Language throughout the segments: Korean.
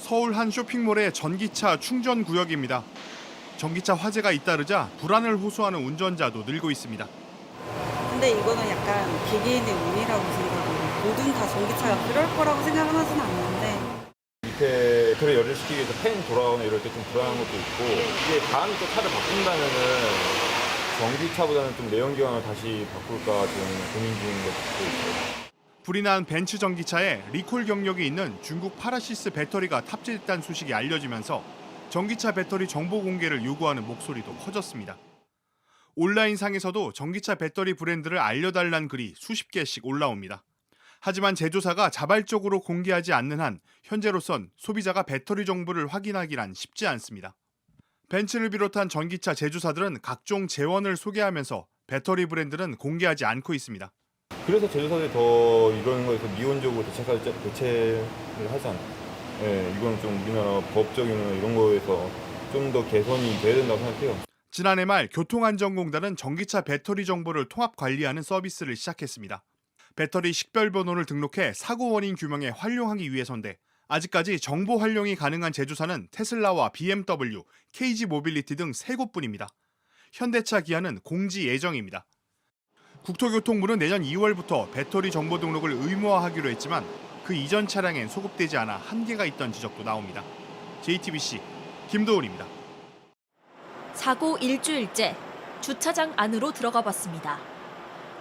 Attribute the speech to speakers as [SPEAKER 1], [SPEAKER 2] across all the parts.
[SPEAKER 1] 서울 한 쇼핑몰의 전기차 충전 구역입니다. 전기차 화재가 잇따르자 불안을 호소하는 운전자도 늘고 있습니다.
[SPEAKER 2] 근데 이거는 약간 개개인의 운이라고 생각해요. 모든 다 전기차가 그럴 거라고 생각은 하진 않는데.
[SPEAKER 3] 밑에 배터리 열을 시키기 위해서 팬 돌아오는 이럴 때 좀 불안한 것도 있고, 이게 다음에 또 차를 바꾼다면은 전기차보다는 좀 내연기관을 다시 바꿀까 좀 고민 중인 것도 있어요.
[SPEAKER 1] 불이 난 벤츠 전기차에 리콜 경력이 있는 중국 파라시스 배터리가 탑재됐다는 소식이 알려지면서 전기차 배터리 정보 공개를 요구하는 목소리도 커졌습니다. 온라인상에서도 전기차 배터리 브랜드를 알려달라는 글이 수십 개씩 올라옵니다. 하지만 제조사가 자발적으로 공개하지 않는 한 현재로선 소비자가 배터리 정보를 확인하기란 쉽지 않습니다. 벤츠를 비롯한 전기차 제조사들은 각종 재원을 소개하면서 배터리 브랜드는 공개하지 않고 있습니다.
[SPEAKER 3] 그래서 제조사들이 더 이런 거에서 미온적으로 대체를 하지 않나요? 네, 이건 좀 우리나라 법적인 이런 거에서 좀 더 개선이 돼야 된다고 생각해요.
[SPEAKER 1] 지난해 말 교통안전공단은 전기차 배터리 정보를 통합 관리하는 서비스를 시작했습니다. 배터리 식별번호를 등록해 사고 원인 규명에 활용하기 위해서인데 아직까지 정보 활용이 가능한 제조사는 테슬라와 BMW, KG 모빌리티 등 3곳뿐입니다. 현대차, 기아는 공지 예정입니다. 국토교통부는 내년 2월부터 배터리 정보 등록을 의무화하기로 했지만 그 이전 차량엔 소급되지 않아 한계가 있던 지적도 나옵니다. JTBC 김도훈입니다.
[SPEAKER 4] 사고 일주일째 주차장 안으로 들어가 봤습니다.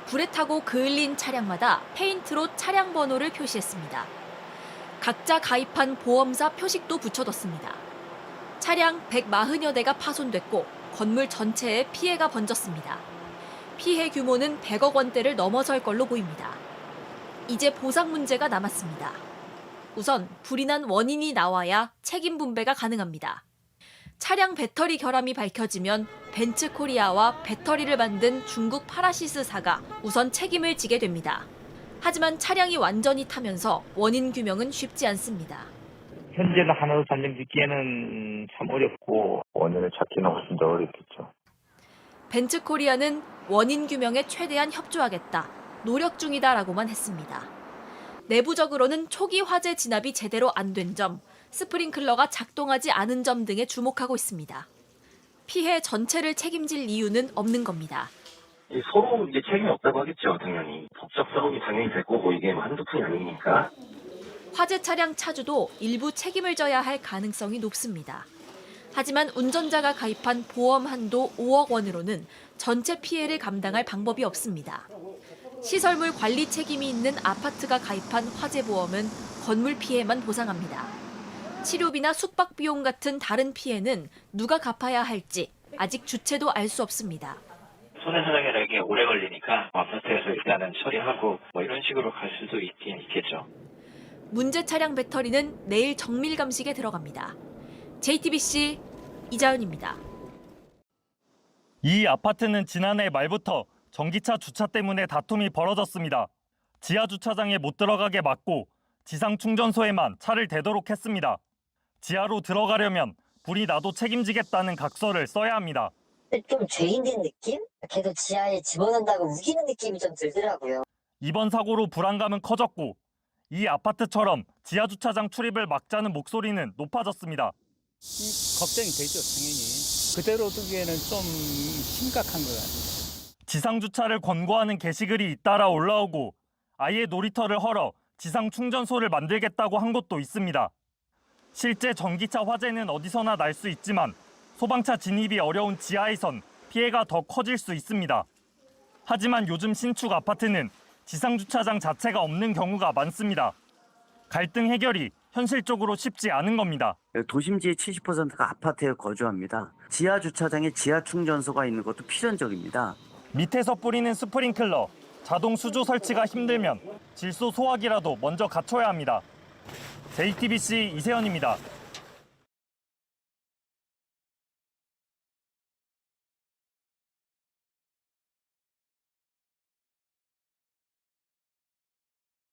[SPEAKER 4] 불에 타고 그을린 차량마다 페인트로 차량 번호를 표시했습니다. 각자 가입한 보험사 표식도 붙여뒀습니다. 차량 140여 대가 파손됐고 건물 전체에 피해가 번졌습니다. 피해 규모는 100억 원대를 넘어설 걸로 보입니다. 이제 보상 문제가 남았습니다. 우선 불이 난 원인이 나와야 책임 분배가 가능합니다. 차량 배터리 결함이 밝혀지면 벤츠 코리아와 배터리를 만든 중국 파라시스사가 우선 책임을 지게 됩니다. 하지만 차량이 완전히 타면서 원인 규명은 쉽지 않습니다.
[SPEAKER 5] 현재는 하나로 단정 짓기에는 참 어렵고 원인을 찾기는 훨씬 더 어렵겠죠.
[SPEAKER 4] 벤츠 코리아는 원인 규명에 최대한 협조하겠다, 노력 중이다라고만 했습니다. 내부적으로는 초기 화재 진압이 제대로 안 된 점, 스프링클러가 작동하지 않은 점 등에 주목하고 있습니다. 피해 전체를 책임질 이유는 없는 겁니다.
[SPEAKER 6] 서로 이제 책임이 없다고 하겠죠, 당연히. 법적 싸움이 당연히 될 거고 이게 한두 푼이 아니니까.
[SPEAKER 4] 화재 차량 차주도 일부 책임을 져야 할 가능성이 높습니다. 하지만 운전자가 가입한 보험 한도 5억 원으로는 전체 피해를 감당할 방법이 없습니다. 시설물 관리 책임이 있는 아파트가 가입한 화재보험은 건물 피해만 보상합니다. 치료비나 숙박 비용 같은 다른 피해는 누가 갚아야 할지 아직 주체도 알 수 없습니다.
[SPEAKER 6] 손해배상이라는 게 오래 걸리니까 아파트에서 일단은 처리하고 이런 식으로 갈 수도 있긴 있겠죠.
[SPEAKER 4] 문제 차량 배터리는 내일 정밀 감식에 들어갑니다. JTBC 이자연입니다.
[SPEAKER 7] 이 아파트는 지난해 말부터 전기차 주차 때문에 다툼이 벌어졌습니다. 지하 주차장에 못 들어가게 막고 지상 충전소에만 차를 대도록 했습니다. 지하로 들어가려면 불이 나도 책임지겠다는 각서를 써야 합니다.
[SPEAKER 8] 좀 죄인된 느낌? 걔도 지하에 집어넣는다고 우기는 느낌이 좀 들더라고요.
[SPEAKER 7] 이번 사고로 불안감은 커졌고 이 아파트처럼 지하 주차장 출입을 막자는 목소리는 높아졌습니다.
[SPEAKER 9] 걱정이 되죠, 당연히. 그대로 두기에는 좀 심각한 것 같아요.
[SPEAKER 7] 지상 주차를 권고하는 게시글이 잇따라 올라오고 아예 놀이터를 헐어 지상 충전소를 만들겠다고 한 곳도 있습니다. 실제 전기차 화재는 어디서나 날 수 있지만 소방차 진입이 어려운 지하에선 피해가 더 커질 수 있습니다. 하지만 요즘 신축 아파트는 지상 주차장 자체가 없는 경우가 많습니다. 갈등 해결이 현실적으로 쉽지 않은 겁니다.
[SPEAKER 10] 도심지의 70%가 아파트에 거주합니다. 지하 주차장에 지하 충전소가 있는 것도 필연적입니다.
[SPEAKER 7] 밑에서 뿌리는 스프링클러, 자동 수조 설치가 힘들면 질소 소화기라도 먼저 갖춰야 합니다. JTBC 이세연입니다.